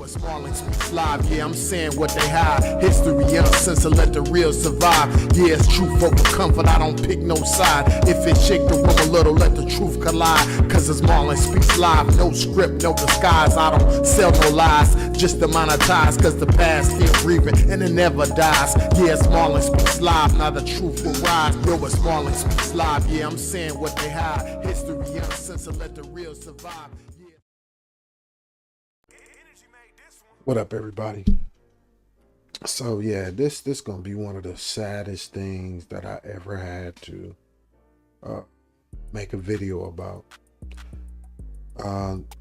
it's Marlon speaks live, yeah, I'm saying what they hide. History uncensored, let the real survive. Yeah, it's truth over comfort, I don't pick no side. If it shake the room a little, let the truth collide. Cause it's Marlon speaks live, no script, no disguise. I don't sell no lies, just to monetize. Cause the past still breathing and it never dies. Yeah, it's Marlon speaks live, now the truth will rise. Yo, it's Marlon speaks live, yeah, I'm saying what they hide. History uncensored, let the real survive. What up, everybody? So yeah, this gonna be one of the saddest things that I ever had to make a video about.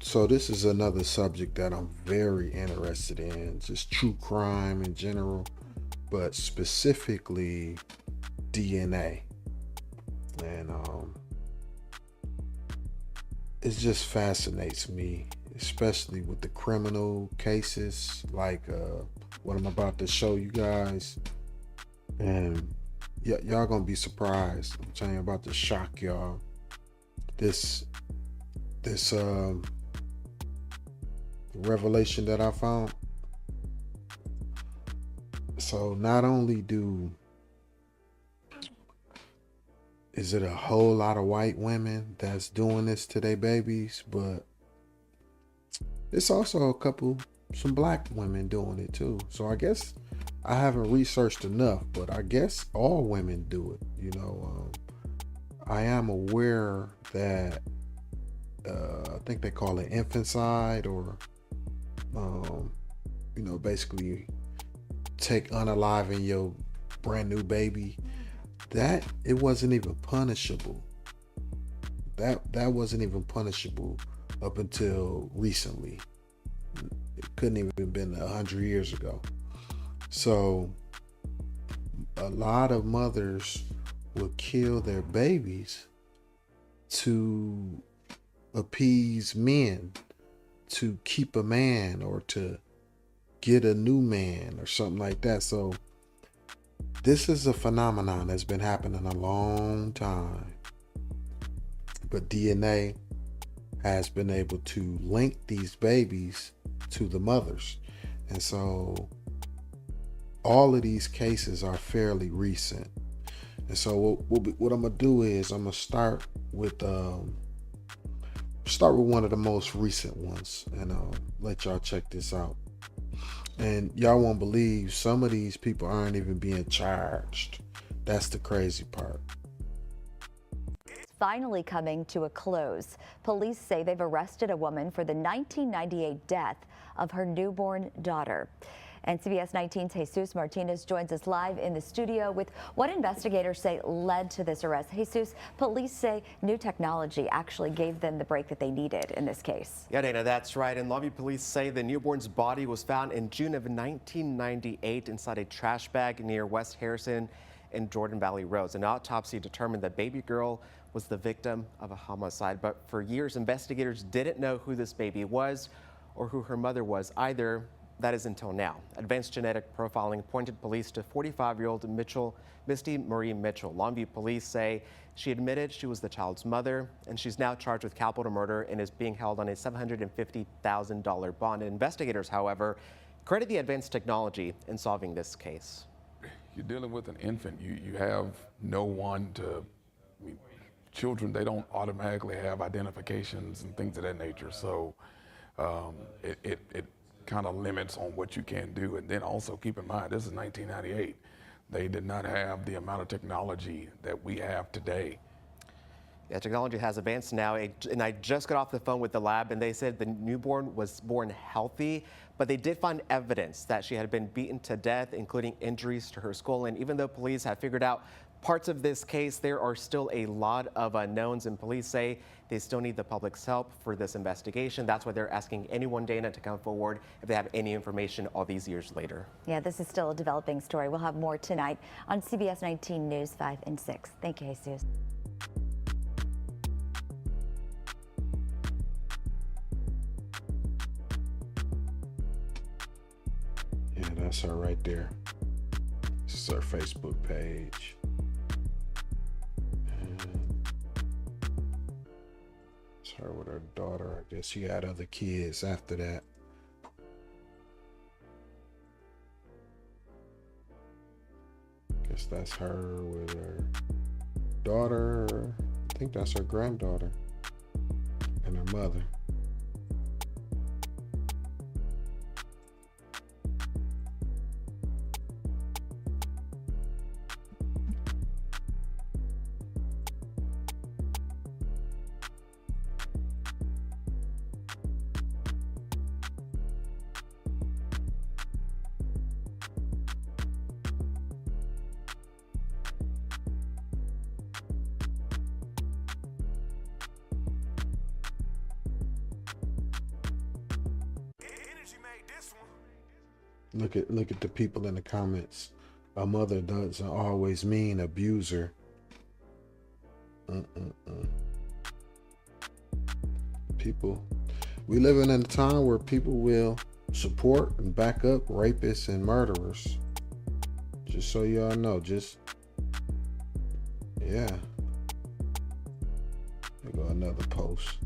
So this is another subject that I'm very interested in, just true crime in general, but specifically DNA. And it just fascinates me, especially with the criminal cases like what I'm about to show you guys. And y'all gonna be surprised. I'm telling you, about to shock y'all. This revelation that I found. So not only is it a whole lot of white women that's doing this to their babies, but it's also some black women doing it too. So I guess I haven't researched enough, but I guess all women do it. You know, I am aware that I think they call it infanticide, or you know, basically unaliving your brand new baby. That it wasn't even punishable. That wasn't even punishable up until recently. It couldn't even been 100 years ago. So a lot of mothers will kill their babies to appease men, to keep a man, or to get a new man or something like that. So this is a phenomenon that's been happening a long time, but DNA has been able to link these babies to the mothers. And so all of these cases are fairly recent. And so what I'm gonna do is I'm gonna start with one of the most recent ones, and I'll let y'all check this out. And y'all won't believe some of these people aren't even being charged. That's the crazy part. Finally coming to a close. Police say they've arrested a woman for the 1998 death of her newborn daughter. And CBS 19's Jesus Martinez joins us live in the studio with what investigators say led to this arrest. Jesus, police say new technology actually gave them the break that they needed in this case. Yeah, Dana, that's right. And Longview police say the newborn's body was found in June of 1998 inside a trash bag near West Harrison and Jordan Valley Roads. An autopsy determined the baby girl was the victim of a homicide. But for years, investigators didn't know who this baby was or who her mother was either. That is until now. Advanced genetic profiling pointed police to 45-year-old Misty Marie Mitchell. Longview police say she admitted she was the child's mother, and she's now charged with capital murder and is being held on a $750,000 bond. Investigators, however, credit the advanced technology in solving this case. You're dealing with an infant. You have no one to. Children, they don't automatically have identifications and things of that nature. So it kind of limits on what you can do. And then also keep in mind, this is 1998. They did not have the amount of technology that we have today. Yeah, technology has advanced now, and I just got off the phone with the lab, and they said the newborn was born healthy, but they did find evidence that she had been beaten to death, including injuries to her skull. And even though police have figured out parts of this case, there are still a lot of unknowns, and police say they still need the public's help for this investigation. That's why they're asking anyone, Dana, to come forward if they have any information all these years later. Yeah, this is still a developing story. We'll have more tonight on CBS 19 News 5 and 6. Thank you, Jesus. Yeah, that's her right there. This is her Facebook page. It's her with her daughter. I guess she had other kids after that. that's her with her daughter. I think that's her granddaughter and her mother. Look at the people in the comments. A mother doesn't always mean abuser. People, we live in a time where people will support and back up rapists and murderers. Just so y'all know, yeah. There go another post.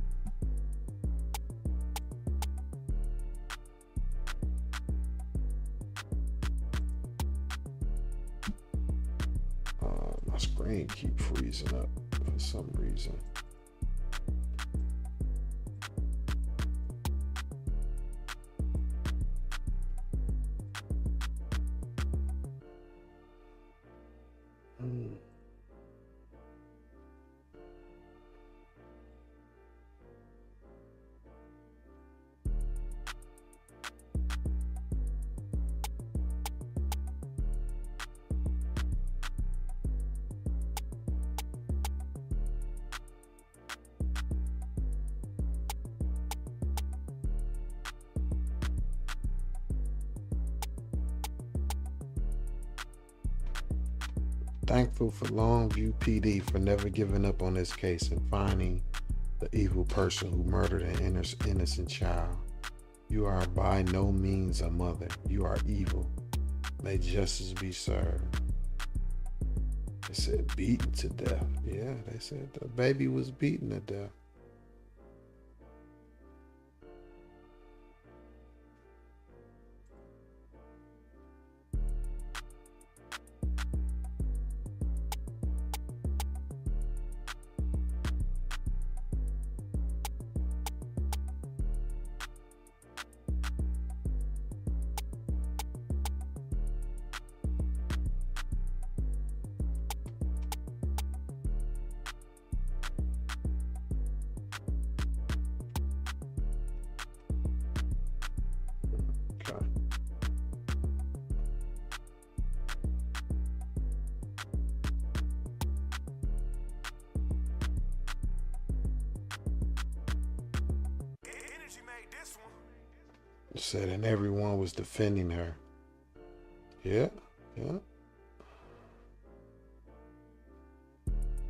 My screen keep freezing up for some reason. Thankful for Longview PD for never giving up on this case and finding the evil person who murdered an innocent child. You are by no means a mother. You are evil. May justice be served. They said beaten to death. Yeah, they said the baby was beaten to death. Okay. Said, and everyone was defending her. Yeah.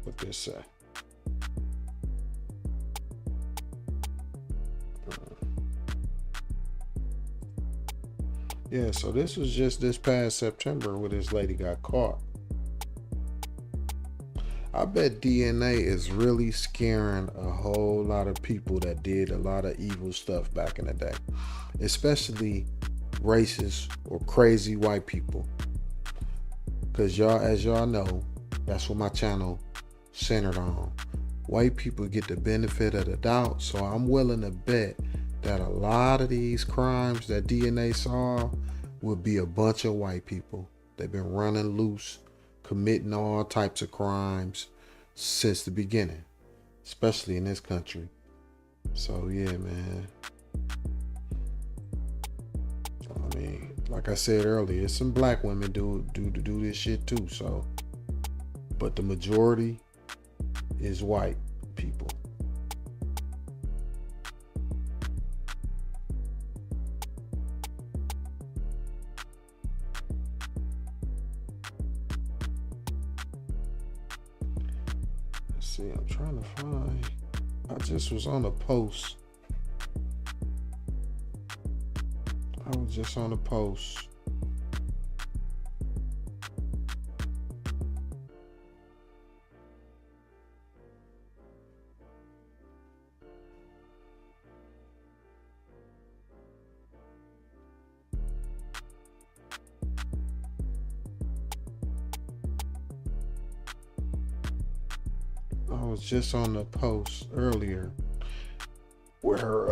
What they say? Yeah, so this was just this past September where this lady got caught. I bet DNA is really scaring a whole lot of people that did a lot of evil stuff back in the day, especially racist or crazy white people. Because y'all, as y'all know, that's what my channel centered on. White people get the benefit of the doubt, so I'm willing to bet that a lot of these crimes that DNA solved will be a bunch of white people. They've been running loose, committing all types of crimes since the beginning, especially in this country. So yeah, man. I mean, like I said earlier, some black women do this shit too. So, but the majority is white people. See, I'm trying to find. I just was on a post. I was just on a post. I was just on the post earlier where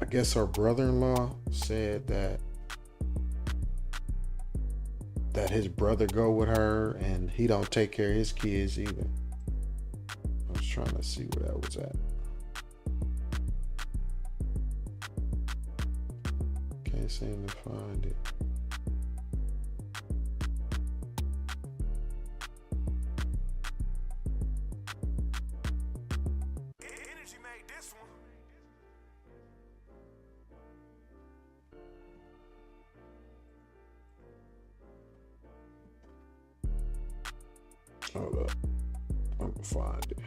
I guess her brother-in-law said that his brother go with her and he don't take care of his kids either. I was trying to see where that was at. Can't seem to find it. Hold up. I'm gonna find it.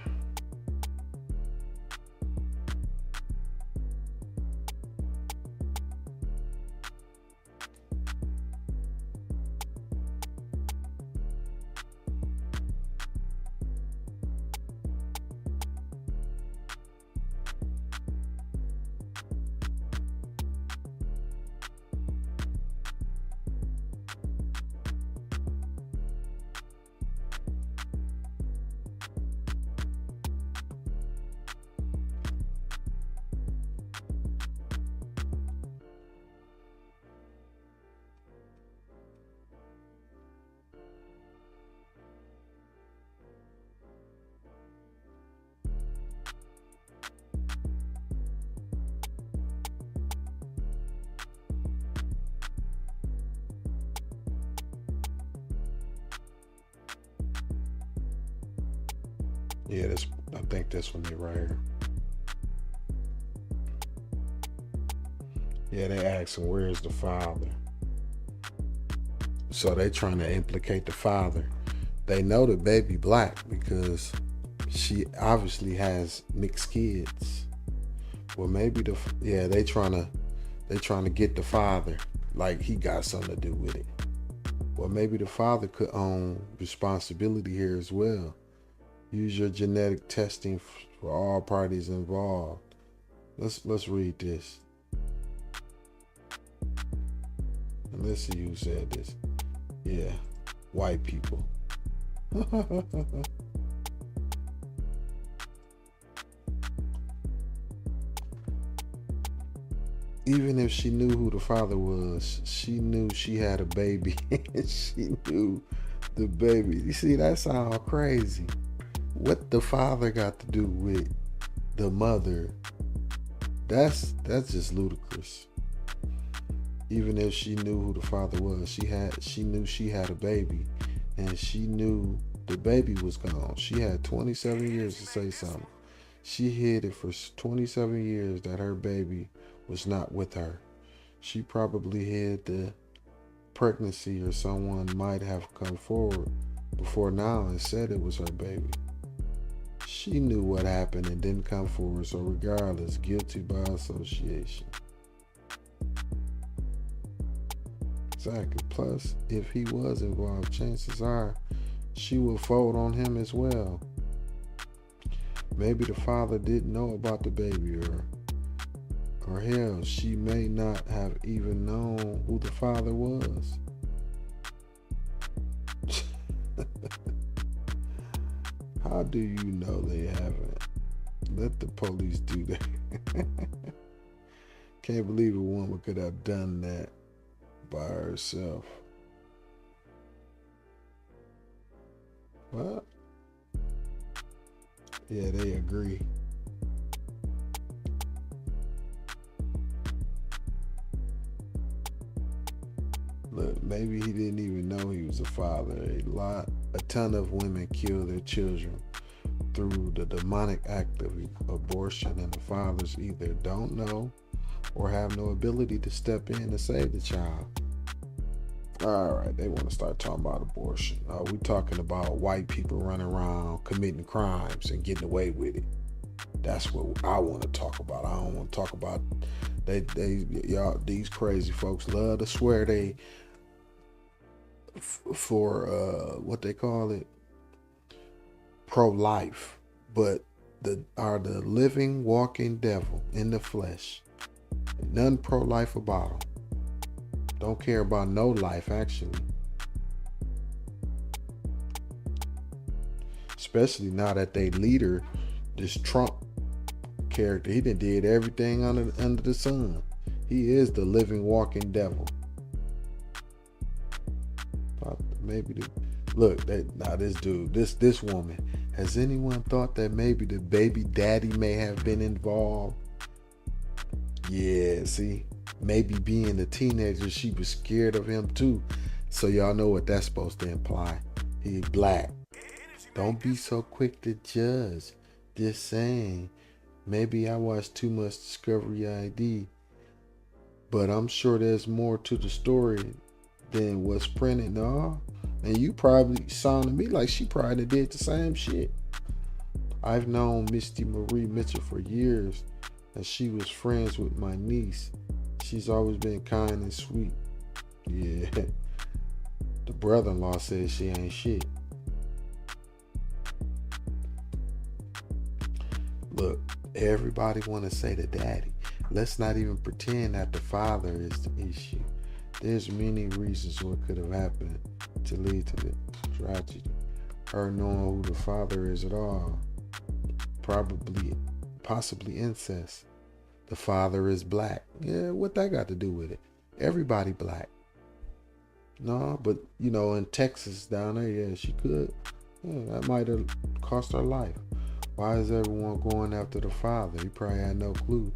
Yeah, I think this one is right here. Yeah, they asked him, where's the father? So they trying to implicate the father. They know the baby black because she obviously has mixed kids. Well, maybe they trying to get the father, like he got something to do with it. Well, maybe the father could own responsibility here as well. Use your genetic testing for all parties involved. Let's read this. And let's see who said this. Yeah, white people. Even if she knew who the father was, she knew she had a baby. She knew the baby. You see, that sounds crazy. What the father got to do with the mother? That's just ludicrous. Even if she knew who the father was, she knew she had a baby, and she knew the baby was gone. She had 27 years to say something. She hid it for 27 years that her baby was not with her. She probably hid the pregnancy, or someone might have come forward before now and said it was her baby. She knew what happened and didn't come forward, so regardless, guilty by association. Exactly. Plus, if he was involved, chances are she will fold on him as well. Maybe the father didn't know about the baby, or hell, she may not have even known who the father was. How do you know they haven't? Let the police do that. Can't believe a woman could have done that by herself. What? Yeah, they agree. Look, maybe he didn't even know he was a father. A ton of women kill their children through the demonic act of abortion, and the fathers either don't know or have no ability to step in to save the child. All right, they want to start talking about abortion. We talking about white people running around committing crimes and getting away with it. That's what I want to talk about. I don't want to talk about y'all. These crazy folks love to swear they for what they call it, pro-life, but are the living, walking devil in the flesh. None pro-life about them. Don't care about no life, actually. especially now that they leader, this Trump character, he did everything under the sun. He is the living, walking devil. Maybe this woman. Has anyone thought that maybe the baby daddy may have been involved? Yeah, see, maybe being a teenager, she was scared of him too. So y'all know what that's supposed to imply. He black. Don't be so quick to judge. Just saying. Maybe I watched too much Discovery ID, but I'm sure there's more to the story than what's printed. No, and you probably sounded me like she probably did the same shit. I've known Misty Marie Mitchell for years, and she was friends with my niece. She's always been kind and sweet. Yeah, the brother-in-law says she ain't shit. Look, everybody want to say the daddy. Let's not even pretend that the father is the issue. There's many reasons what could have happened to lead to the tragedy. Her knowing who the father is at all. Possibly incest. The father is black. Yeah, what that got to do with it? Everybody black. No, but in Texas down there, yeah, she could. Yeah, that might have cost her life. Why is everyone going after the father? He probably had no clue.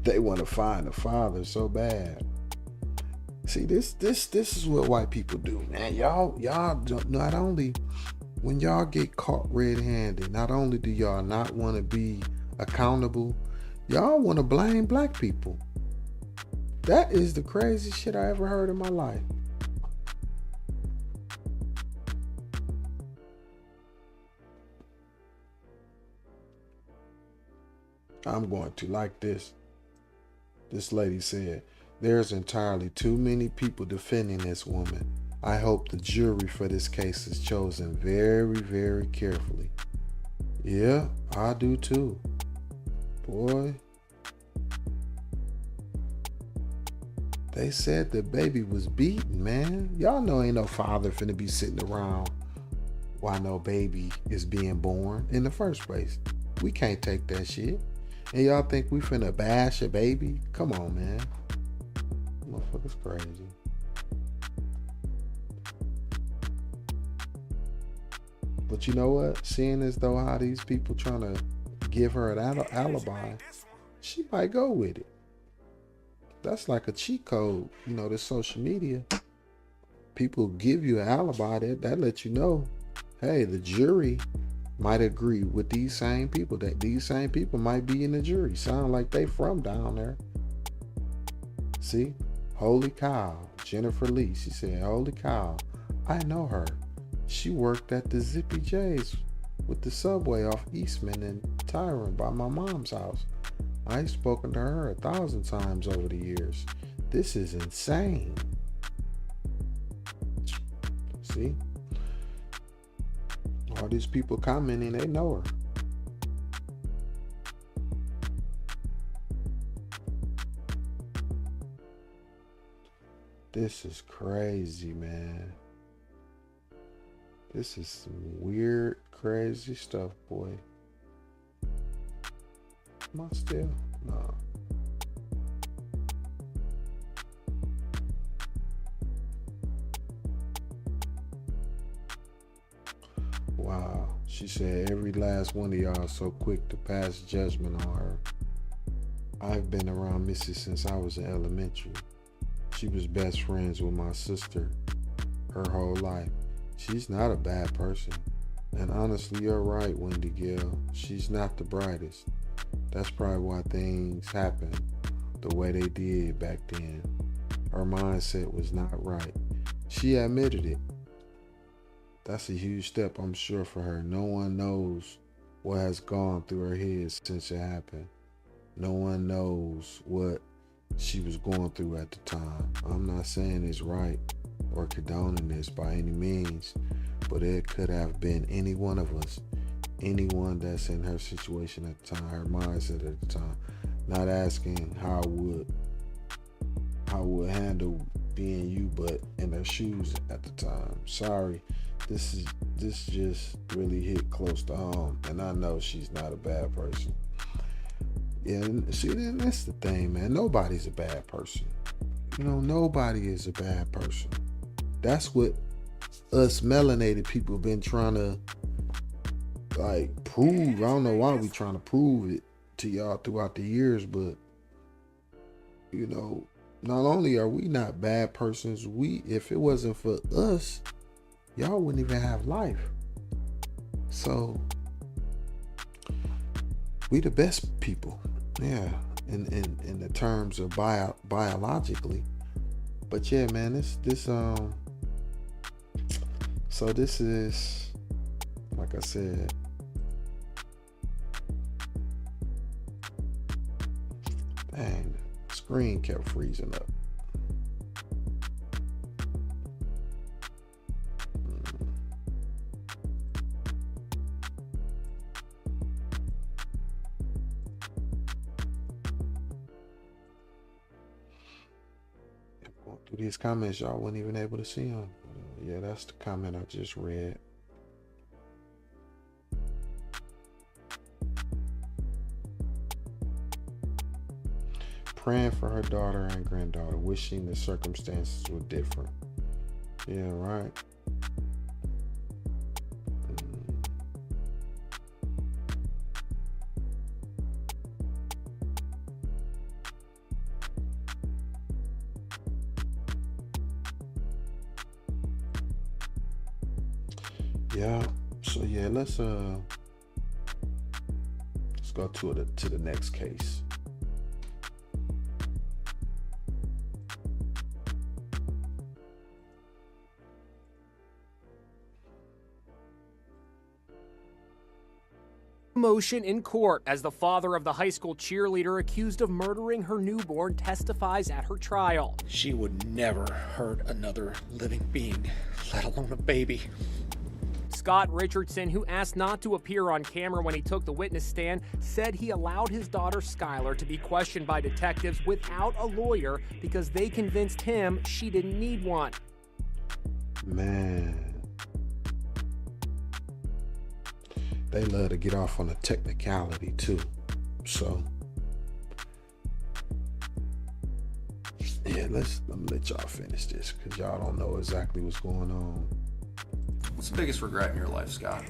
They want to find the father so bad. See, this is what white people do, man. Y'all don't, not only when y'all get caught red-handed, not only do y'all not want to be accountable, y'all want to blame black people. That is the craziest shit I ever heard in my life. I'm going to like this. This lady said, there's entirely too many people defending this woman. I hope the jury for this case is chosen very, very carefully. Yeah, I do too. Boy. They said the baby was beaten, man. Y'all know ain't no father finna be sitting around while no baby is being born in the first place. We can't take that shit. And y'all think we finna bash a baby? Come on, man. Motherfucker's crazy. But you know what? Seeing as though how these people trying to give her an alibi, she might go with it. That's like a cheat code, this social media. People give you an alibi that lets you know, hey, the jury might agree with these same people, that these same people might be in the jury. Sound like they from down there. See? Holy cow. Jennifer Lee, she said, holy cow. I know her. She worked at the Zippy J's with the subway off Eastman and Tyrone by my mom's house. I've spoken to her 1,000 times over the years. This is insane. See? All these people commenting, they know her. This is crazy, man. This is some weird, crazy stuff, boy. Am I still? No. Wow. She said every last one of y'all so quick to pass judgment on her. I've been around Missy since I was in elementary. She was best friends with my sister her whole life. She's not a bad person. And honestly, you're right, Wendy Gill. She's not the brightest. That's probably why things happened the way they did back then. Her mindset was not right. She admitted it. That's a huge step, I'm sure, for her. No one knows what has gone through her head since it happened. No one knows what she was going through at the time. I'm not saying it's right or condoning this by any means, but it could have been any one of us. Anyone that's in her situation at the time, her mindset at the time. not asking how I would handle being you, but in her shoes at the time. Sorry, this just really hit close to home, and I know she's not a bad person. Yeah, see, that's the thing, man. Nobody's a bad person. You know, nobody is a bad person. That's what us melanated people been trying to like prove. I don't know why we trying to prove it to y'all throughout the years, but you know, not only are we not bad persons, if it wasn't for us, y'all wouldn't even have life. So we the best people, yeah, in the terms of biologically. But yeah, man, so this is, like I said, dang, the screen kept freezing up. Going through these comments, y'all wasn't even able to see them. Yeah, that's the comment I just read. Praying for her daughter and granddaughter, wishing the circumstances were different. Yeah, right. Yeah. So yeah, let's go to the next case. Motion in court as the father of the high school cheerleader accused of murdering her newborn testifies at her trial. She would never hurt another living being, let alone a baby. Scott Richardson, who asked not to appear on camera when he took the witness stand, said he allowed his daughter Skylar to be questioned by detectives without a lawyer because they convinced him she didn't need one. Man, they love to get off on a technicality too. So yeah, let me let y'all finish this because y'all don't know exactly what's going on. What's the biggest regret in your life, Scott?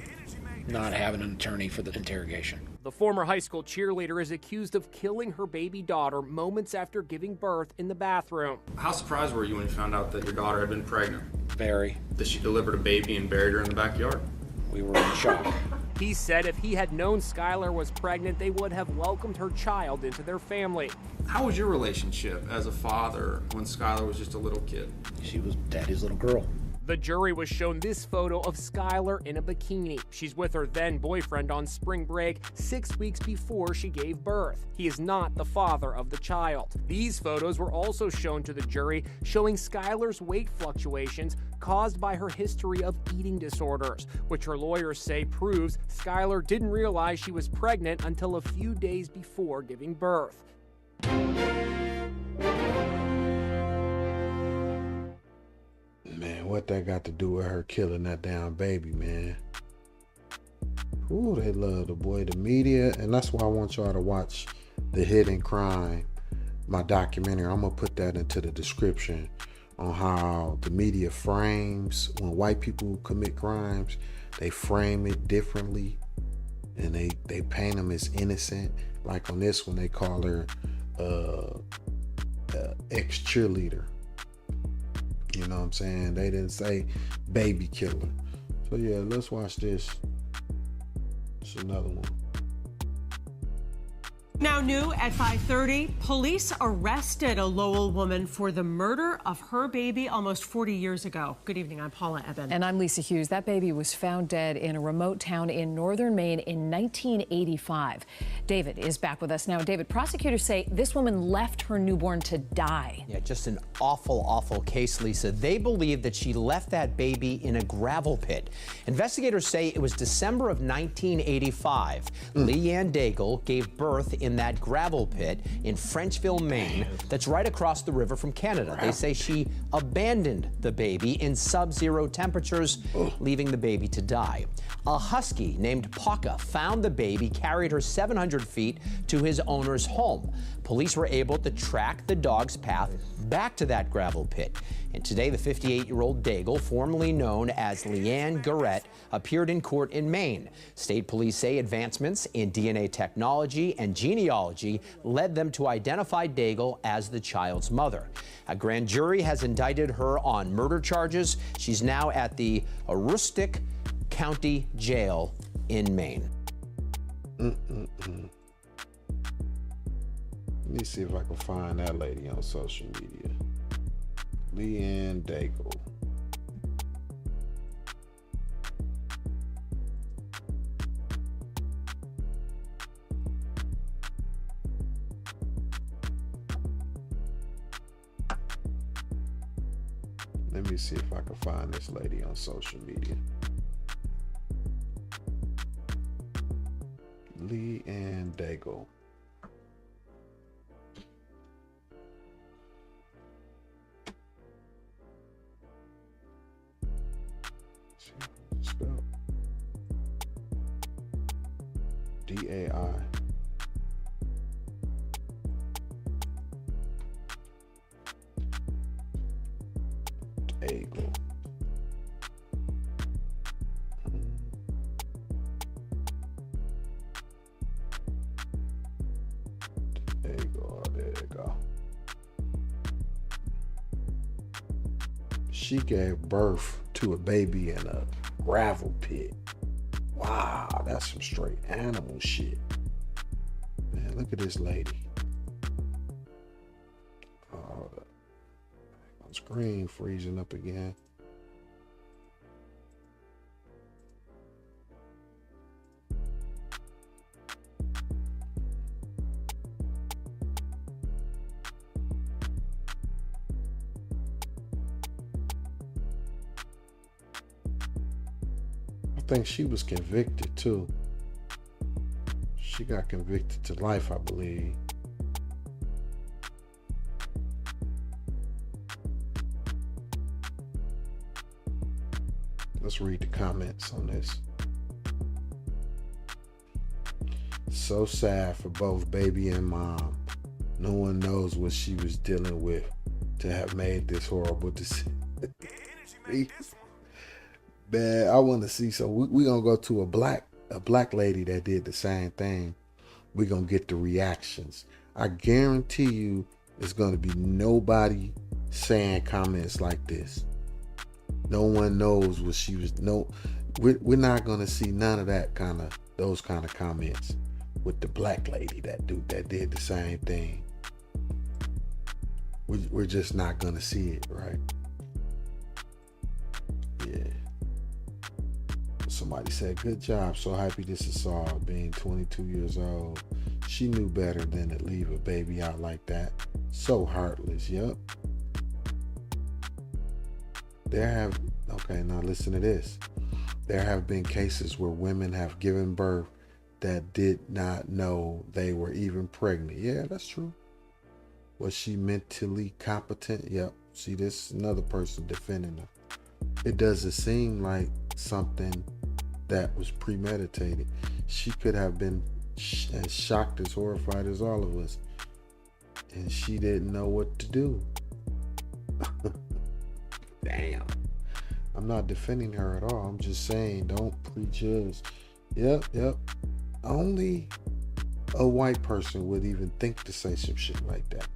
Not having an attorney for the interrogation. The former high school cheerleader is accused of killing her baby daughter moments after giving birth in the bathroom. How surprised were you when you found out that your daughter had been pregnant? Very. That she delivered a baby and buried her in the backyard? We were in shock. He said if he had known Skylar was pregnant, they would have welcomed her child into their family. How was your relationship as a father when Skylar was just a little kid? She was daddy's little girl. The jury was shown this photo of Skylar in a bikini. She's with her then boyfriend on spring break 6 weeks before she gave birth. He is not the father of the child. These photos were also shown to the jury, showing Skylar's weight fluctuations caused by her history of eating disorders, which her lawyers say proves Skylar didn't realize she was pregnant until a few days before giving birth. Man, what that got to do with her killing that damn baby, man? Ooh, they love the boy, the media, and that's why I want y'all to watch The Hidden Crime, my documentary. I'm gonna put that into the description on how the media frames when white people commit crimes. They frame it differently, and they paint them as innocent. Like on this one, they call her ex-cheerleader. You know what I'm saying? They didn't say baby killer. So yeah, let's watch this. It's another one. Now new at 5:30, police arrested a Lowell woman for the murder of her baby almost 40 years ago. Good evening, I'm Paula Eben. And I'm Lisa Hughes. That baby was found dead in a remote town in northern Maine in 1985. David is back with us now. David, prosecutors say this woman left her newborn to die. Yeah, just an awful, awful case, Lisa. They believe that she left that baby in a gravel pit. Investigators say it was December of 1985. Leanne Daigle gave birth in in that gravel pit in Frenchville, Maine, that's right across the river from Canada. They say she abandoned the baby in sub-zero temperatures, leaving the baby to die. A husky named Paka found the baby, carried her 700 feet to his owner's home. Police were able to track the dog's path back to that gravel pit. And today, the 58-year-old Daigle, formerly known as Leanne Garrett, appeared in court in Maine. State police say advancements in DNA technology and genealogy led them to identify Daigle as the child's mother. A grand jury has indicted her on murder charges. She's now at the Aroostook County Jail in Maine. Let me see if I can find that lady on social media. Leanne Daigle. Let me see if I can find this lady on social media. Leanne Daigle. Spell D-A-I. Daigle. There you go. There you go. She gave birth to a baby in a gravel pit. Wow, that's some straight animal shit. Man, look at this lady. Oh, the screen freezing up again. I think she was convicted too. She got convicted to life, I believe. Let's read the comments on this. So sad for both baby and mom. No one knows what she was dealing with to have made this horrible decision. Man, I want to see. So we're gonna go to a black lady that did the same thing. We're gonna get the reactions. I guarantee you there's gonna be nobody saying comments like this. No one knows what she was. No, we're not gonna see none of those kind of comments with the black lady that did the same thing. We're just not gonna see it, right? Yeah. Somebody said, good job. So happy this is solved. Being 22 years old, she knew better than to leave a baby out like that. So heartless. Yep. Okay, now listen to this. There have been cases where women have given birth that did not know they were even pregnant. Yeah, that's true. Was she mentally competent? Yep. See, this is another person defending her. It doesn't seem like something that was premeditated. She could have been as shocked, as horrified as all of us, and she didn't know what to do. Damn. I'm not defending her at all. I'm just saying, don't prejudge. Yep. Only a white person would even think to say some shit like that.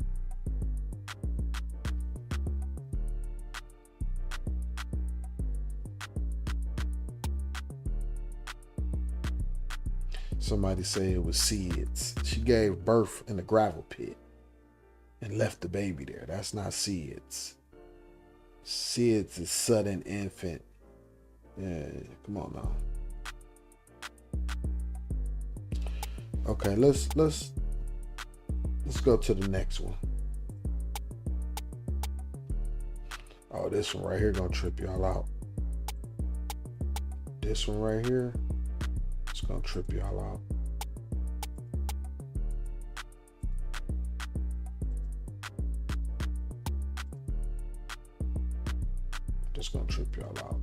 Somebody say it was SIDS. She gave birth in a gravel pit and left the baby there. That's not SIDS. SIDS is sudden infant. Yeah, come on now. Okay, let's go to the next one. Oh, this one right here gonna trip y'all out. This one right here, it's gonna trip y'all out. that's gonna trip y'all out.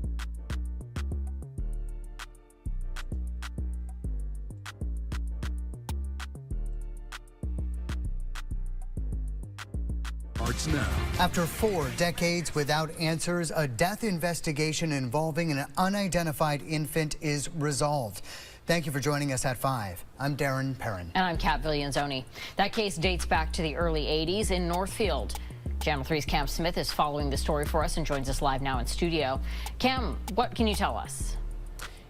Starts now. After 4 decades without answers, a death investigation involving an unidentified infant is resolved. Thank you for joining us at 5. I'm Darren Perrin. And I'm Kat Villianzoni. That case dates back to the early 80s in Northfield. Channel 3's Cam Smith is following the story for us and joins us live now in studio. Cam, what can you tell us?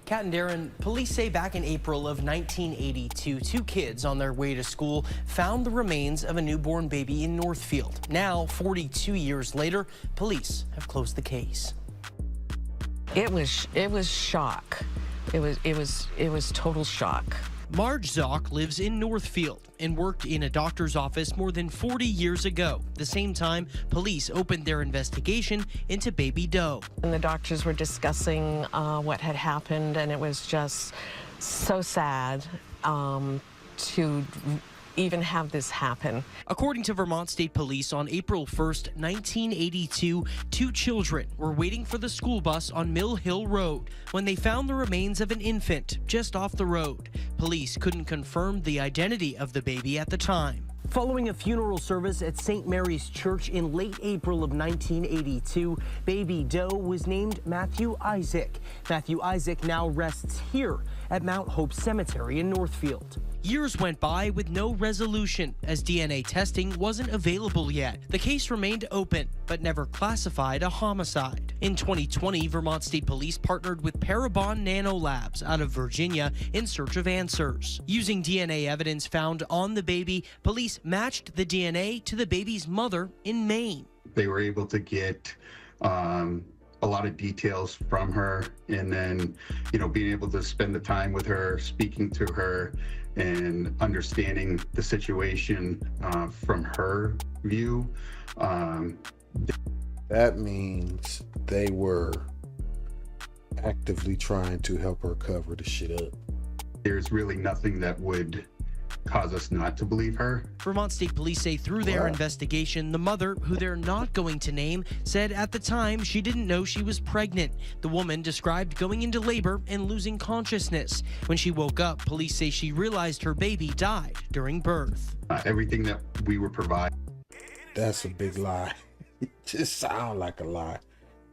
Kat and Darren, police say back in April of 1982, 2 kids on their way to school found the remains of a newborn baby in Northfield. Now, 42 years later, police have closed the case. It was shock. It was total shock. Marge Zock lives in Northfield and worked in a doctor's office more than 40 years ago, the same time police opened their investigation into baby Doe. And the doctors were discussing what had happened, and it was just so sad to even have this happen. According to Vermont State Police, on April 1st, 1982, 2 children were waiting for the school bus on Mill Hill Road when they found the remains of an infant just off the road. Police couldn't confirm the identity of the baby at the time. Following a funeral service at St. Mary's Church in late April of 1982, baby Doe was named Matthew Isaac. Matthew Isaac now rests here at Mount Hope Cemetery in Northfield. Years went by with no resolution as DNA testing wasn't available yet. The case remained open, but never classified a homicide. In 2020, Vermont State Police partnered with Parabon Nanolabs out of Virginia in search of answers. Using DNA evidence found on the baby, police matched the DNA to the baby's mother in Maine. They were able to get a lot of details from her, and then, being able to spend the time with her, speaking to her, and understanding the situation from her view. That means they were actively trying to help her cover the shit up. There's really nothing that would cause us not to believe her. Vermont State Police say through their investigation, the mother, who they're not going to name, said at the time she didn't know she was pregnant. The woman described going into labor and losing consciousness. When she woke up, police say she realized her baby died during birth. Everything that we were provided. That's a big lie. It just sounds like a lie.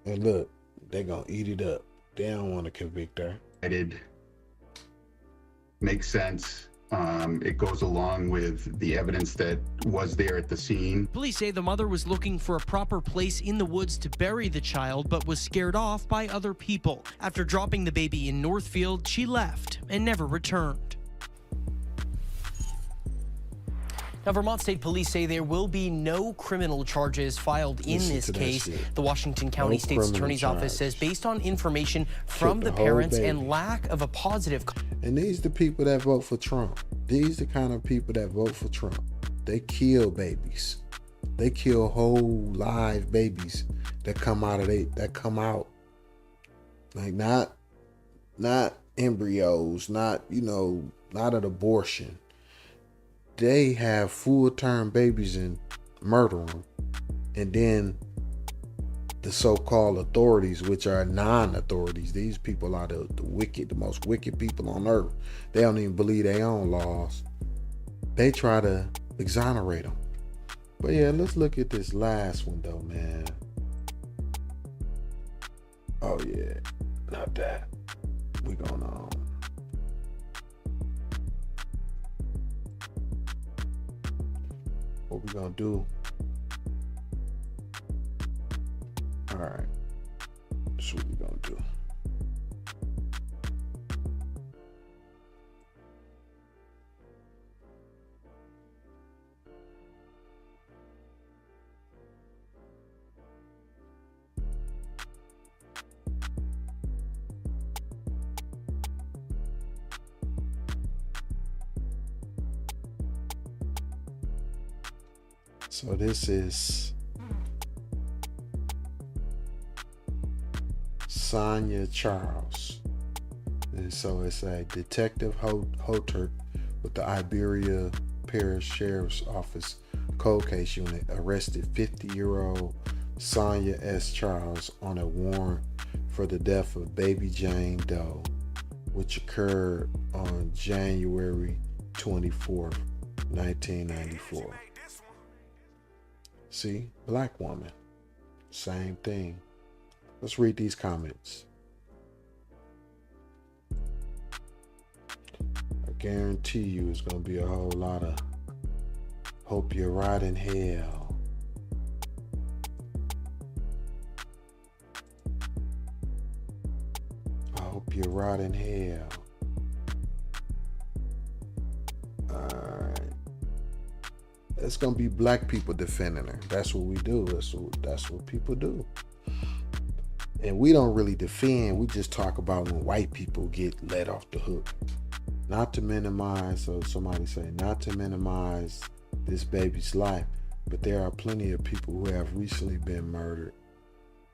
And look, they're gonna eat it up. They don't want to convict her. It makes sense. It goes along with the evidence that was there at the scene. Police say the mother was looking for a proper place in the woods to bury the child, but was scared off by other people. After dropping the baby in Northfield, she left and never returned. Now, Vermont State Police say there will be no criminal charges filed in this case. The Washington County State's Attorney's Office says based on information from the parents and lack of a positive... And these the people that vote for Trump. These the kind of people that vote for Trump. They kill babies. They kill whole live babies that come out. Like not embryos, not an abortion. They have full-term babies and murder them. And then the so-called authorities, which are non-authorities, these people are the most wicked people on earth. They don't even believe their own laws. They try to exonerate them. But yeah, let's look at this last one though, man. Oh yeah, not that. We going on. What we gonna do? All right, that's what we gonna do. So this is Sonia Charles. And so it's a Detective Hotert with the Iberia Parish Sheriff's Office Cold Case Unit arrested 50-year-old Sonia S. Charles on a warrant for the death of baby Jane Doe, which occurred on January 24th, 1994. See, black woman, same thing. Let's read these comments. I guarantee you it's going to be a whole lot of hope you're right in hell. I hope you're right in hell. Alright. It's going to be black people defending her. That's what we do. That's what people do. And we don't really defend. We just talk about when white people get let off the hook. Not to minimize, so somebody say, not to minimize this baby's life, but there are plenty of people who have recently been murdered.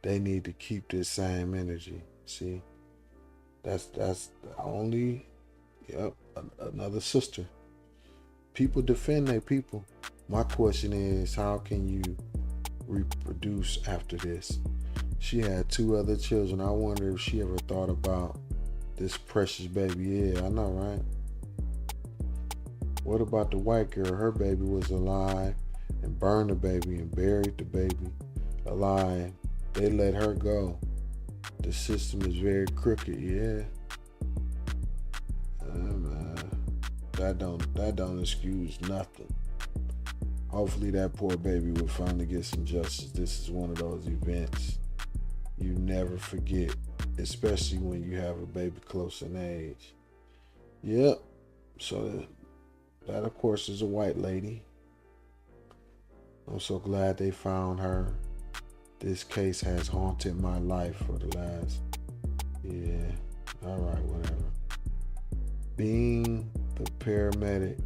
They need to keep this same energy. See, that's only, yep, another sister. People defend their people. My question is, how can you reproduce after this? She had 2 other children. I wonder if she ever thought about this precious baby. Yeah, I know, right? What about the white girl? Her baby was alive and burned the baby and buried the baby alive. They let her go. The system is very crooked, yeah. That don't excuse nothing. Hopefully that poor baby will finally get some justice. This is one of those events you never forget, especially when you have a baby close in age. Yep. So that of course is a white lady. I'm so glad they found her. This case has haunted my life for the last, yeah, all right, whatever. Being the paramedic,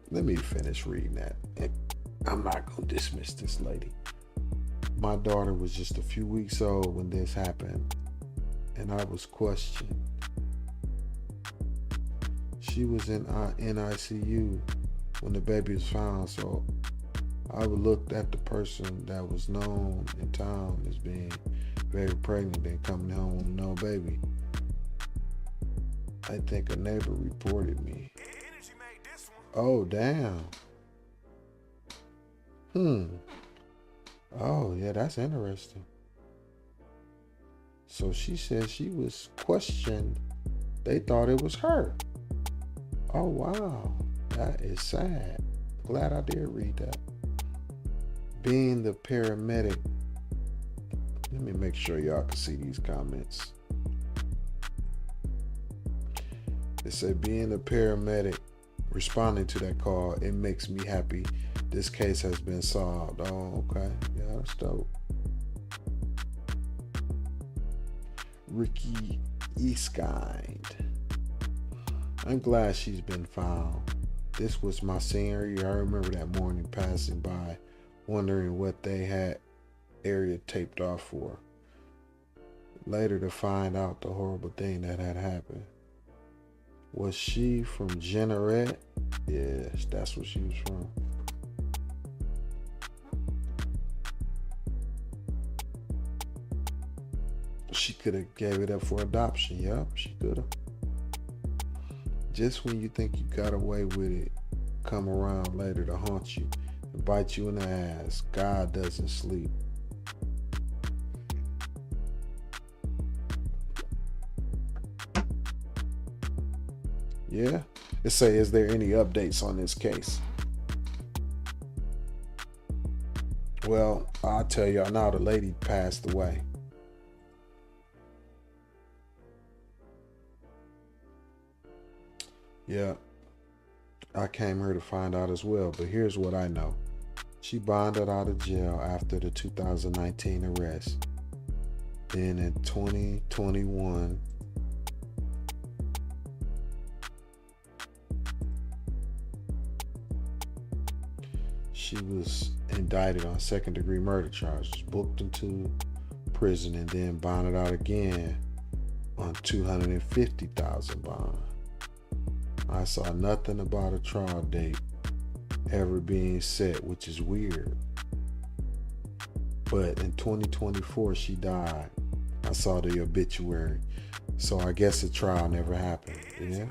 let me finish reading that. I'm not gonna dismiss this lady. My daughter was just a few weeks old when this happened, and I was questioned. She was in ICU when the baby was found, so I looked at the person that was known in town as being very pregnant and coming home with no baby. I think a neighbor reported me. Oh, damn. Oh, yeah, that's interesting. So she said she was questioned. They thought it was her. Oh, wow. That is sad. Glad I did read that. Being the paramedic. Let me make sure y'all can see these comments. It said, being a paramedic, responding to that call, it makes me happy. This case has been solved. Oh, okay. Yeah, that's dope. Ricky Eastkind. I'm glad she's been found. This was my senior year. I remember that morning passing by, wondering what they had area taped off for. Later to find out the horrible thing that had happened. Was she from Jeanerette? Yes, that's where she was from. She could have gave it up for adoption. Yep, she could have. Just when you think you got away with it, come around later to haunt you and bite you in the ass. God doesn't sleep. Yeah. It say, is there any updates on this case? Well, I'll tell y'all now, the lady passed away. Yeah, I came here to find out as well, but here's what I know. She bonded out of jail after the 2019 arrest. Then in 2021, she was indicted on second-degree murder charges, booked into prison, and then bonded out again on $250,000 bond. I saw nothing about a trial date ever being set, which is weird. but in 2024 she died. I saw the obituary. So I guess the trial never happened. Yeah?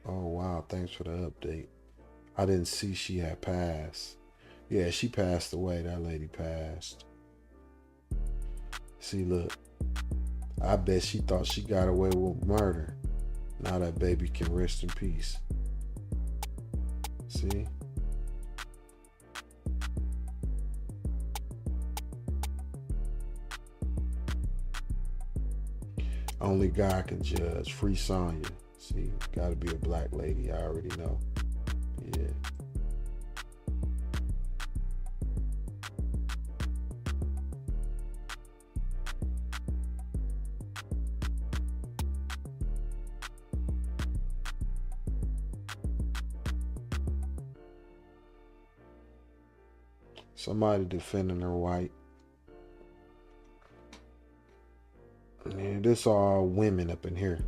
Oh wow, thanks for the update. I didn't see she had passed. Yeah, she passed away. That lady passed. See, look. I bet she thought she got away with murder. Now that baby can rest in peace. See? Only God can judge. Free Sonya. See, gotta be a black lady. I already know. Yeah. Somebody defending her white. Man, this all women up in here.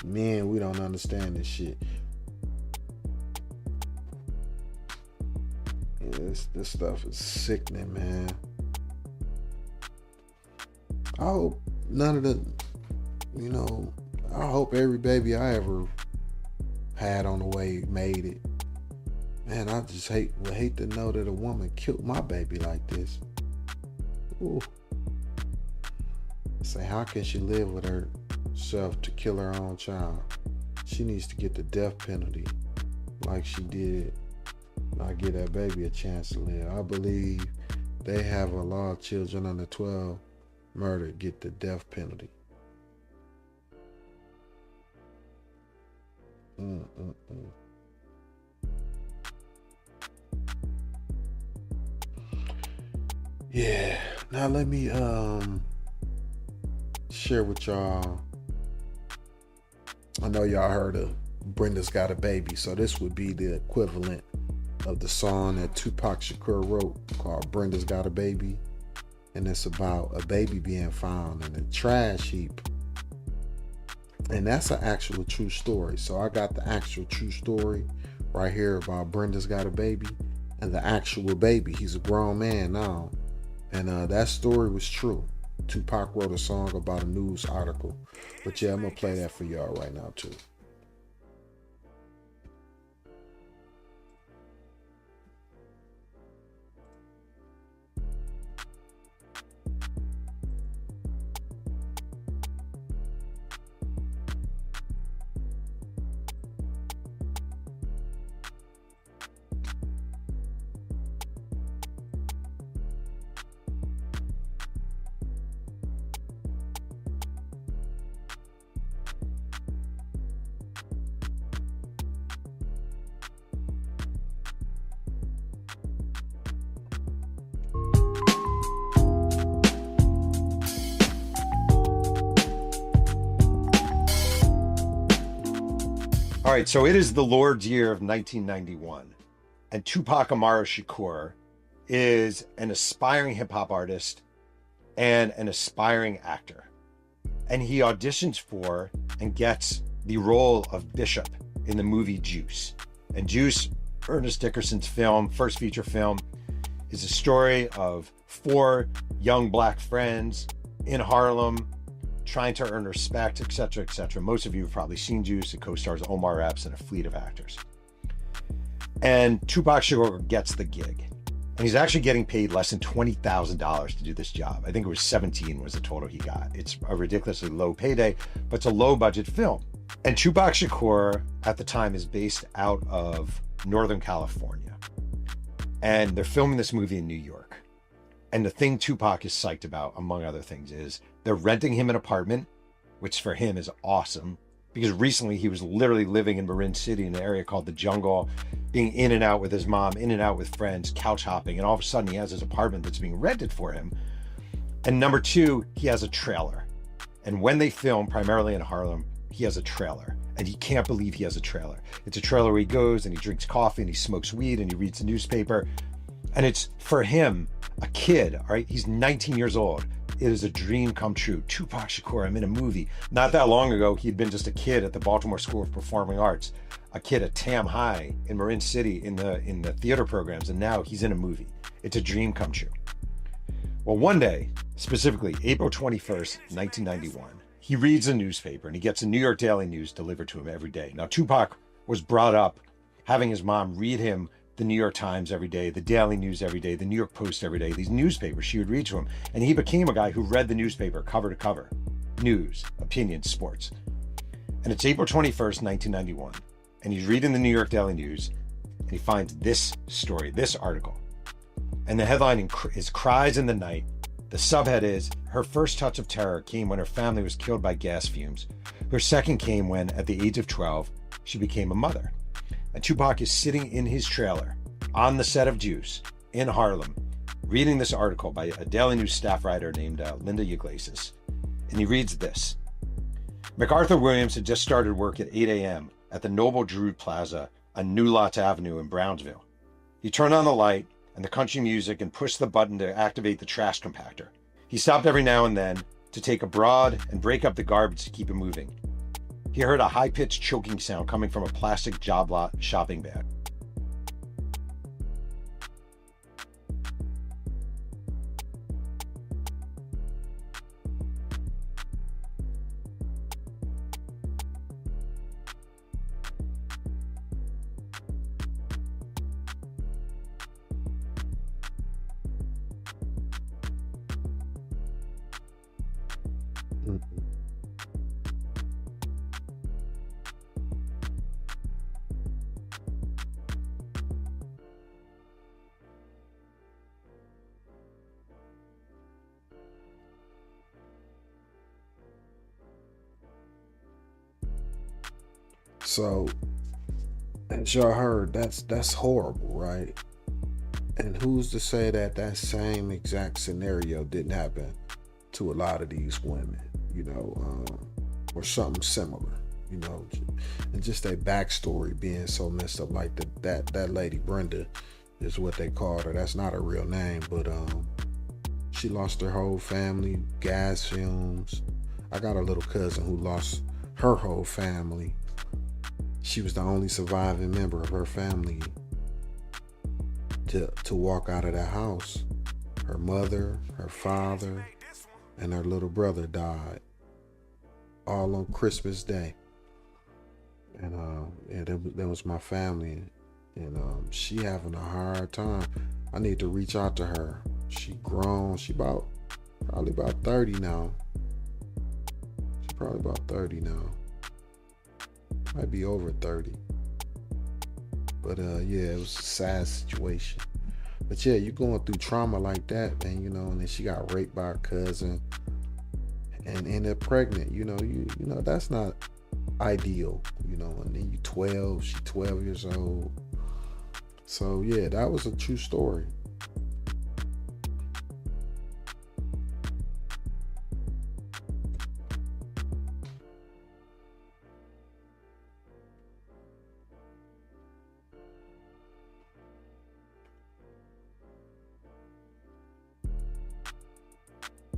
Men, we don't understand this shit. Yeah, this stuff is sickening, man. I hope none of the, I hope every baby I ever had on the way made it. Man, I just would hate to know that a woman killed my baby like this. Ooh. Say, how can she live with herself to kill her own child? She needs to get the death penalty like she did. Not give that baby a chance to live. I believe they have a law of children under 12 murdered get the death penalty. Yeah. Now let me share with y'all. I know y'all heard of Brenda's Got a Baby, so this would be the equivalent of the song that Tupac Shakur wrote called Brenda's Got a Baby, and it's about a baby being found in a trash heap, and that's an actual true story. So I got the actual true story right here about Brenda's Got a Baby and the actual baby. He's a grown man now, and that story was true. Tupac wrote a song about a news article. But yeah, I'm gonna play that for y'all right now too. All right, so it is the Lord's year of 1991, and Tupac Amaru Shakur is an aspiring hip-hop artist and an aspiring actor. And he auditions for and gets the role of Bishop in the movie Juice. And Juice, Ernest Dickerson's film, first feature film, is a story of 4 young black friends in Harlem trying to earn respect, etc., etc. Most of you have probably seen Juice. It co-stars Omar Epps and a fleet of actors. And Tupac Shakur gets the gig. And he's actually getting paid less than $20,000 to do this job. I think it was 17 was the total he got. It's a ridiculously low payday, but it's a low budget film. And Tupac Shakur at the time is based out of Northern California. And they're filming this movie in New York. And the thing Tupac is psyched about, among other things, is they're renting him an apartment, which for him is awesome, because recently he was literally living in Marin City in an area called the Jungle, being in and out with his mom, in and out with friends, couch hopping, and all of a sudden he has his apartment that's being rented for him. And number 2, he has a trailer. And when they film, primarily in Harlem, he has a trailer. And he can't believe he has a trailer. It's a trailer where he goes and he drinks coffee and he smokes weed and he reads the newspaper. And it's, for him, a kid, all right? He's 19 years old. It is a dream come true. Tupac Shakur, I'm in a movie. Not that long ago, he'd been just a kid at the Baltimore School of Performing Arts, a kid at Tam High in Marin City in the theater programs, and now he's in a movie. It's a dream come true. Well, one day, specifically April 21st, 1991, he reads a newspaper and he gets a New York Daily News delivered to him every day. Now, Tupac was brought up having his mom read him the New York Times every day, the Daily News every day, the New York Post every day, these newspapers she would read to him. And he became a guy who read the newspaper cover to cover, news, opinions, sports. And it's April 21st, 1991. And he's reading the New York Daily News and he finds this story, this article. And the headline is Cries in the Night. The subhead is, her first touch of terror came when her family was killed by gas fumes. Her second came when, at the age of 12, she became a mother. And Tupac is sitting in his trailer on the set of Juice in Harlem, reading this article by a Daily News staff writer named Linda Iglesias. And he reads this. MacArthur Williams had just started work at 8 a.m. at the Noble Drew Plaza on New Lots Avenue in Brownsville. He turned on the light and the country music and pushed the button to activate the trash compactor. He stopped every now and then to take a broad and break up the garbage to keep it moving. He heard a high-pitched choking sound coming from a plastic job lot shopping bag. So, as y'all heard, that's horrible, right? And who's to say that that same exact scenario didn't happen to a lot of these women, or something similar, and just their backstory being so messed up, like that lady Brenda is what they called her. That's not her real name, but she lost her whole family, gas fumes. I got a little cousin who lost her whole family. She was the only surviving member of her family to walk out of that house. Her mother, her father, and her little brother died all on Christmas Day. And that was my family. And she having a hard time. I need to reach out to her. She grown. She probably about 30 now. She's probably about 30 now. Might be over 30. But yeah, it was a sad situation. But yeah, you're going through trauma like that, man, and then she got raped by her cousin and ended up pregnant. That's not ideal, and then you 12, she 12 years old. So yeah, that was a true story.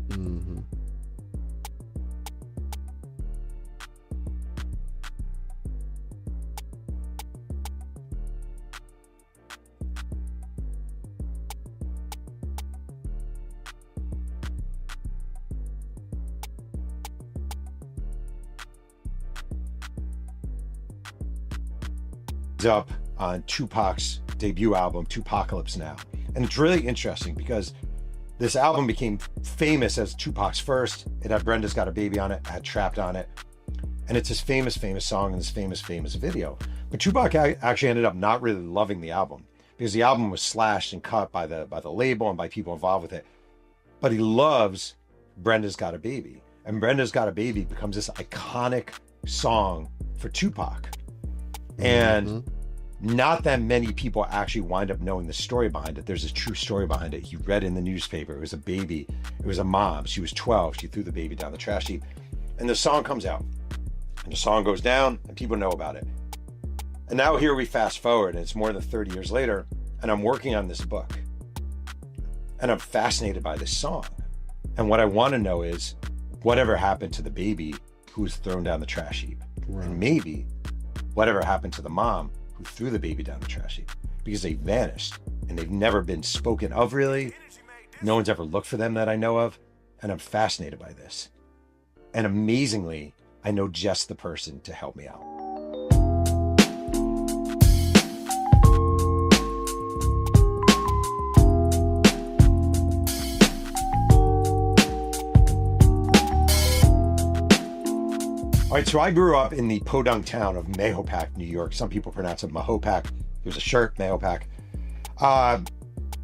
Mm-hmm. Up on Tupac's debut album, Tupacalypse Now. And it's really interesting because this album became famous as Tupac's first. It had Brenda's Got a Baby on it, had Trapped on it. And it's his famous song and his famous video. But Tupac actually ended up not really loving the album because the album was slashed and cut by the label and by people involved with it. But he loves Brenda's Got a Baby. And Brenda's Got a Baby becomes this iconic song for Tupac. And not that many people actually wind up knowing the story behind it. There's a true story behind it. He read in the newspaper. It was a baby. It was a mom. She was 12. She threw the baby down the trash heap. And the song comes out. And the song goes down and people know about it. And now here we fast forward and it's more than 30 years later and I'm working on this book. And I'm fascinated by this song. And what I want to know is whatever happened to the baby who was thrown down the trash heap. Right. And maybe whatever happened to the mom who threw the baby down the trash heap, because they vanished and they've never been spoken of really. No one's ever looked for them that I know of, and I'm fascinated by this. And amazingly, I know just the person to help me out. All right, so I grew up in the podunk town of Mahopac, New York. Some people pronounce it Mahopac. There's a shirt, Mahopac.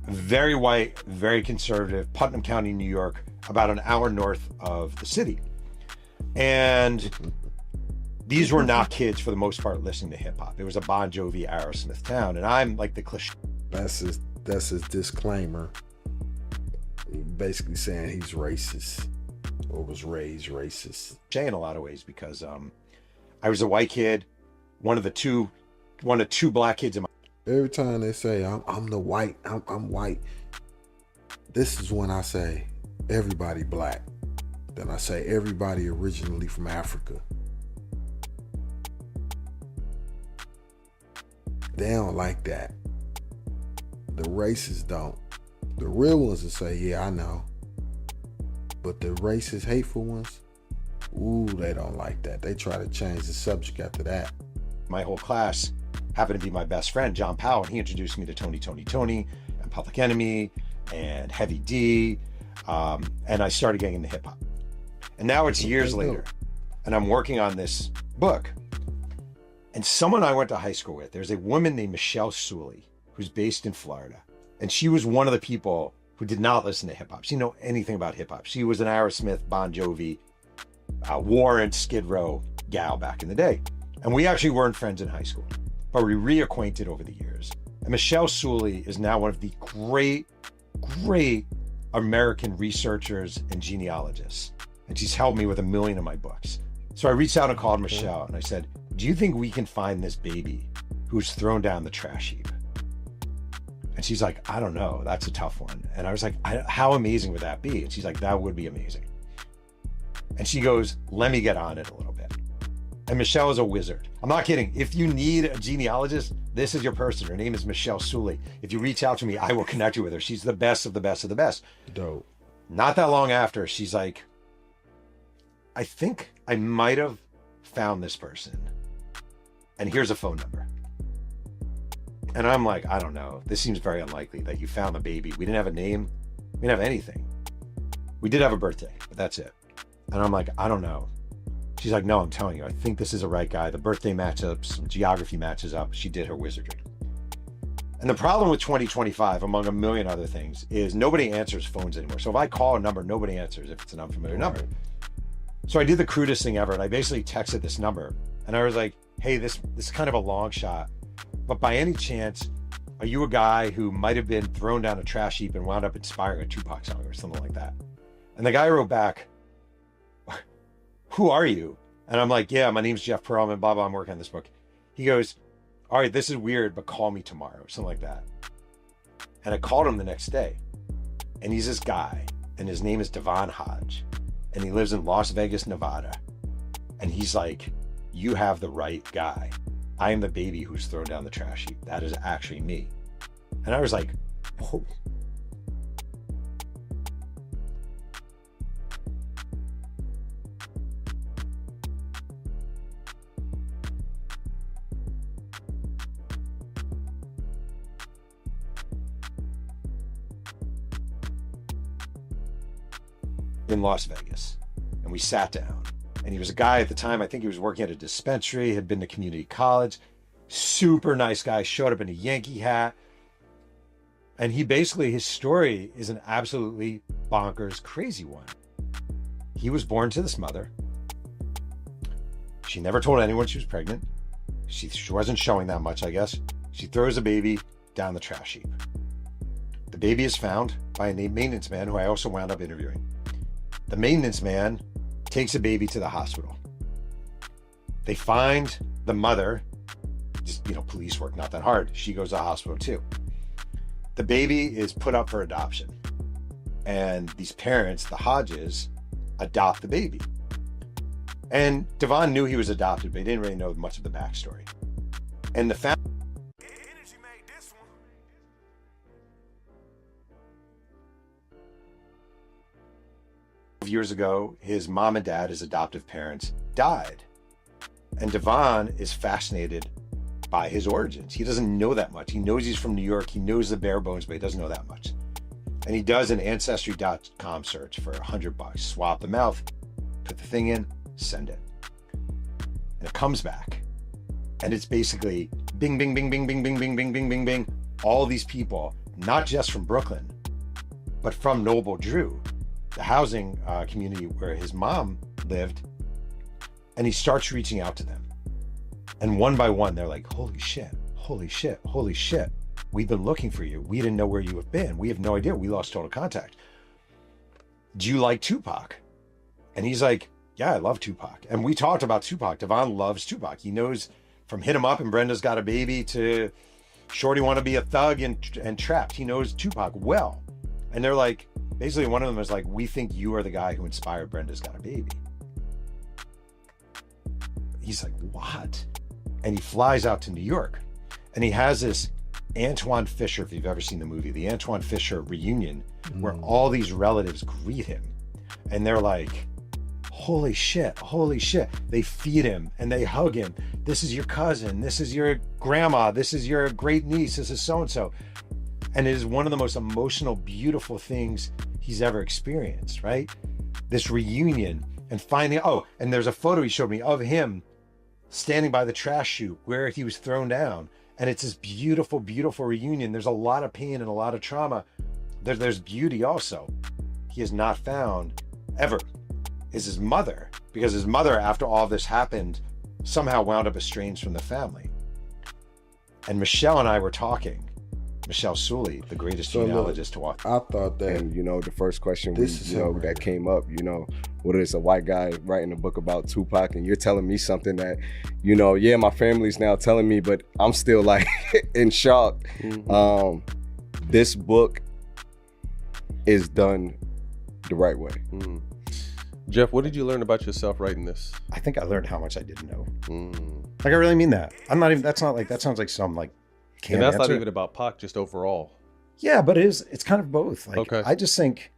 Very white, very conservative, Putnam County, New York, about an hour north of the city. And these were not kids, for the most part, listening to hip hop. It was a Bon Jovi, Aerosmith town. And I'm like the cliche. That's his disclaimer. Basically saying he's racist or was raised racist. In a lot of ways, because I was a white kid, one of two black kids in my. Every time they say I'm the white, I'm white, this is when I say everybody black. Then I say everybody originally from Africa. They don't like that. The racists don't. The real ones will say, yeah, I know. But the racist, hateful ones, ooh, they don't like that. They try to change the subject after that. My whole class happened to be my best friend, John Powell, and he introduced me to Tony, and Public Enemy, and Heavy D, and I started getting into hip hop. And now it's years later, and I'm working on this book. And someone I went to high school with, there's a woman named Michelle Suley, who's based in Florida, and she was one of the people who did not listen to hip hop. She didn't know anything about hip hop. She was an Aerosmith, Bon Jovi, Warrant, Skid Row gal back in the day. And we actually weren't friends in high school, but we reacquainted over the years. And Michelle Suley is now one of the great American researchers and genealogists. And she's helped me with 1 million of my books. So I reached out and called Michelle and I said, do you think we can find this baby who's thrown down the trash heap? And she's like, I don't know. That's a tough one. And I was like, how amazing would that be? And she's like, that would be amazing. And she goes, let me get on it a little bit. And Michelle is a wizard. I'm not kidding. If you need a genealogist, this is your person. Her name is Michelle Suley. If you reach out to me, I will connect you with her. She's the best of the best of the best. Dope. Not that long after, she's like, I think I might have found this person. And here's a phone number. And I'm like, I don't know. This seems very unlikely that you found the baby. We didn't have a name. We didn't have anything. We did have a birthday, but that's it. And I'm like, I don't know. She's like, no, I'm telling you, I think this is the right guy. The birthday matches up, some geography matches up. She did her wizardry. And the problem with 2025, among 1 million other things, is nobody answers phones anymore. So if I call a number, nobody answers if it's an unfamiliar number. So I did the crudest thing ever, and I basically texted this number. And I was like, hey, this is kind of a long shot, but by any chance, are you a guy who might have been thrown down a trash heap and wound up inspiring a Tupac song or something like that? And the guy wrote back, who are you? And I'm like, yeah, my name's Jeff Perlman, blah, blah, I'm working on this book. He goes, all right, this is weird, but call me tomorrow, something like that. And I called him the next day, and he's this guy, and his name is Devon Hodge, and he lives in Las Vegas, Nevada. And he's like, you have the right guy. I am the baby who's thrown down the trash heap. That is actually me. And I was like, whoa. In Las Vegas, and we sat down, and he was a guy at the time, I think he was working at a dispensary, had been to community college, super nice guy, showed up in a Yankee hat, and he basically, his story is an absolutely bonkers, crazy one. He was born to this mother. She never told anyone she was pregnant. She wasn't showing that much, I guess. She throws a baby down the trash heap. The baby is found by a maintenance man who I also wound up interviewing. The maintenance man takes a baby to the hospital. They find the mother, just, police work, not that hard. She goes to the hospital too. The baby is put up for adoption. And these parents, the Hodges, adopt the baby. And Devon knew he was adopted, but he didn't really know much of the backstory. And the family. Years ago, his mom and dad, his adoptive parents, died. And Devon is fascinated by his origins. He doesn't know that much. He knows he's from New York. He knows the bare bones, but he doesn't know that much. And he does an Ancestry.com search for $100. Swap the mouth, put the thing in, send it. And it comes back. And it's basically bing, bing, bing, bing, bing, bing, bing, bing, bing, bing, bing. All these people, not just from Brooklyn, but from Noble Drew, the housing community where his mom lived. And he starts reaching out to them. And one by one, they're like, holy shit, holy shit, holy shit. We've been looking for you. We didn't know where you have been. We have no idea. We lost total contact. Do you like Tupac? And he's like, yeah, I love Tupac. And we talked about Tupac. Devon loves Tupac. He knows from Hit 'Em Up and Brenda's Got a Baby to Shorty Want to Be a Thug and Trapped. He knows Tupac well. And they're like, basically one of them is like, we think you are the guy who inspired Brenda's Got a Baby. He's like, what? And he flies out to New York. And he has this Antoine Fisher, if you've ever seen the movie, the Antoine Fisher reunion, where all these relatives greet him. And they're like, holy shit, holy shit. They feed him and they hug him. This is your cousin. This is your grandma. This is your great niece. This is so-and-so. And it is one of the most emotional, beautiful things he's ever experienced, right? This reunion and finding, oh, and there's a photo he showed me of him standing by the trash chute where he was thrown down. And it's this beautiful, beautiful reunion. There's a lot of pain and a lot of trauma. There's beauty also. He has not found ever is his mother, because his mother, after all this happened, somehow wound up estranged from the family. And Michelle and I were talking. Michelle Sully, the greatest genealogist to watch. I thought that, and, the first question that came up, what is a white guy writing a book about Tupac, and you're telling me something that, yeah, my family's now telling me, but I'm still like in shock. Mm-hmm. This book is done the right way. Mm. Jeff, what did you learn about yourself writing this? I think I learned how much I didn't know. Like, I really mean that. I'm not even, that sounds like some like, and that's not even about Pac, just overall. Yeah, but it's kind of both. Like, okay. I just think,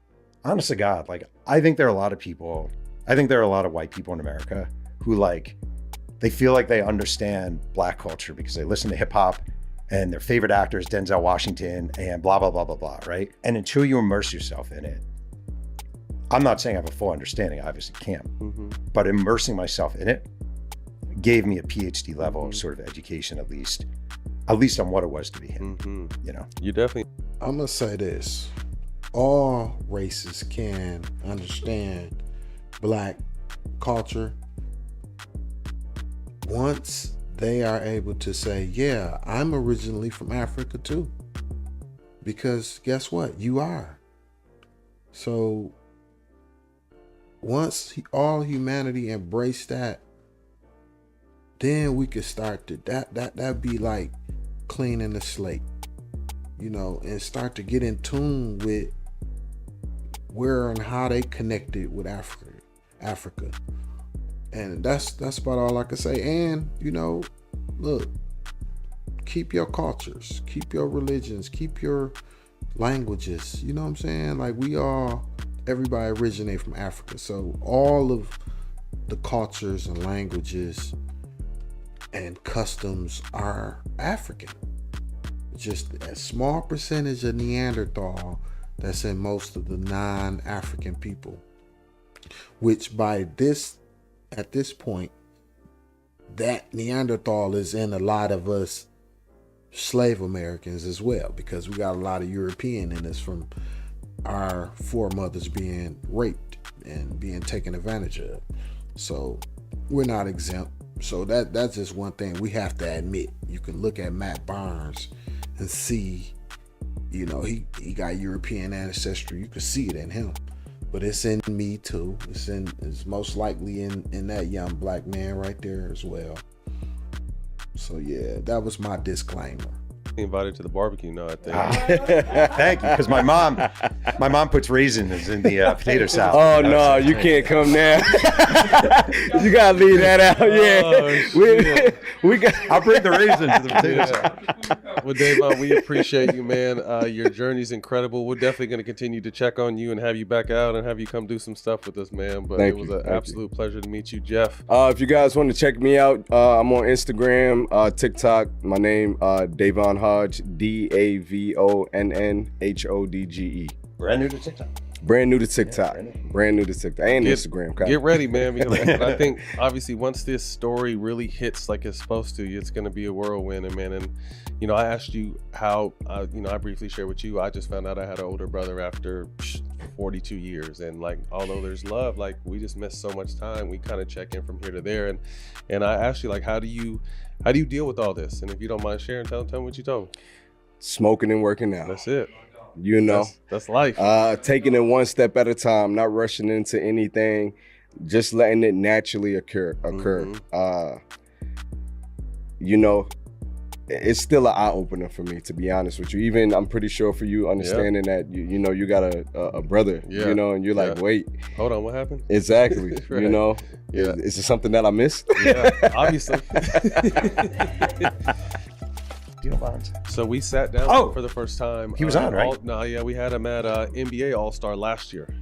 honest to God, like, I think there are a lot of people, I think there are a lot of white people in America who like, they feel like they understand Black culture because they listen to hip hop and their favorite actor is Denzel Washington and blah, blah, blah, blah, blah, right? And until you immerse yourself in it, I'm not saying I have a full understanding, I obviously can't, but immersing myself in it gave me a PhD level of sort of education, at least on what it was to be him, You definitely. I'm gonna say this, all races can understand Black culture once they are able to say, yeah, I'm originally from Africa too. Because guess what? You are. So once all humanity embrace that, then we could start to, that'd be like cleaning the slate, and start to get in tune with where and how they connected with Africa. And that's about all I can say. And, look, keep your cultures, keep your religions, keep your languages. You know what I'm saying? Like, everybody originate from Africa. So all of the cultures and languages and customs are African. Just a small percentage of Neanderthal that's in most of the non-African people, which at this point, that Neanderthal is in a lot of us slave Americans as well, because we got a lot of European in us from our foremothers being raped and being taken advantage of. So we're not exempt. So that's just one thing we have to admit. You can look at Matt Barnes and see, he got European ancestry. You can see it in him, but it's in me too. It's most likely in that young Black man right there as well. So yeah, that was my disclaimer. Invited to the barbecue now, I think. Thank you, because my mom puts raisins in the potato salad. Oh no, you can't come now. You gotta leave that out. Yeah, I'll bring the raisins to the potato salad. Well, Davon, we appreciate you, man. Your journey's incredible. We're definitely going to continue to check on you and have you back out and have you come do some stuff with us, man. But it was an absolute pleasure to meet you, Jeff. If you guys want to check me out, I'm on Instagram, TikTok. My name, Davon Hodge, DAVONNHODGE. Brand new to TikTok. Brand new to TikTok. Brand new to TikTok. And Instagram. Get ready, man. Because I think, obviously, once this story really hits like it's supposed to, it's going to be a whirlwind. And, man, I asked you how, I briefly shared with you, I just found out I had an older brother after 42 years. And, like, although there's love, like, we just miss so much time. We kind of check in from here to there. And I asked you, like, how do you deal with all this? And if you don't mind sharing, tell me what you told me. Smoking and working out. That's it. You know, that's life. Taking it one step at a time, not rushing into anything, just letting it naturally occur. You know, it's still an eye opener for me, to be honest with you. Even I'm pretty sure for you, understanding that you know you got a brother, you know, and you're like, wait, hold on, what happened? Exactly. Right. You know, is it something that I missed? Yeah, obviously. Bonds. So we sat down for the first time. He was on, right? We had him at NBA All-Star last year.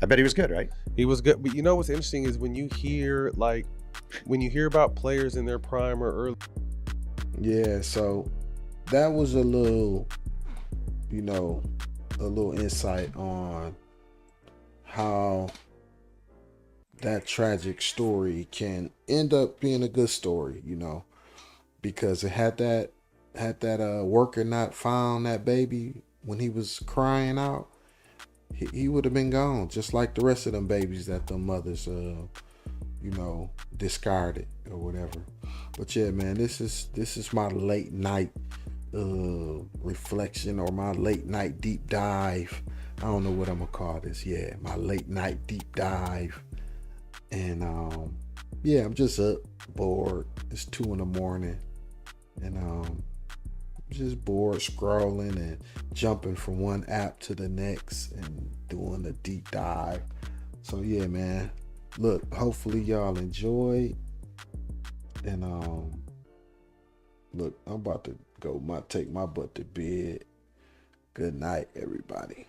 I bet he was good, right? He was good. But you know what's interesting is when you hear about players in their prime or early. Yeah, so that was a little insight on how that tragic story can end up being a good story, you know, because it had that worker not found that baby when he was crying out, he would have been gone, just like the rest of them babies that the mothers discarded or whatever. But yeah, man, this is my late night reflection, or my late night deep dive. I don't know what I'm gonna call this. Yeah, my late night deep dive. And yeah, I'm just up, bored. It's 2 a.m. and just bored, scrolling and jumping from one app to the next and doing a deep dive. So yeah, man, look, hopefully y'all enjoyed. And look, I'm about to go take my butt to bed. Good night, everybody.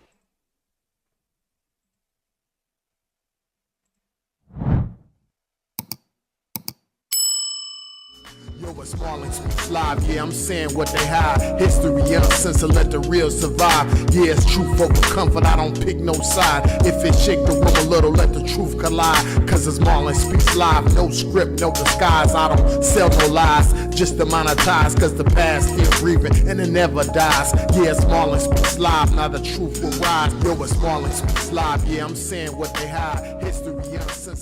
Yo, it's Marlon Speaks Live, yeah, I'm saying what they hide. History uncensored, let the real survive. Yeah, it's truth over comfort, I don't pick no side. If it shake the room a little, let the truth collide. Cause it's Marlon Speaks Live, no script, no disguise. I don't sell no lies, just to monetize. Cause the past still breathing and it never dies. Yeah, it's Marlon Speaks Live, now the truth will rise. Yo, it's Marlon Speaks Live, yeah, I'm saying what they hide. History uncensored.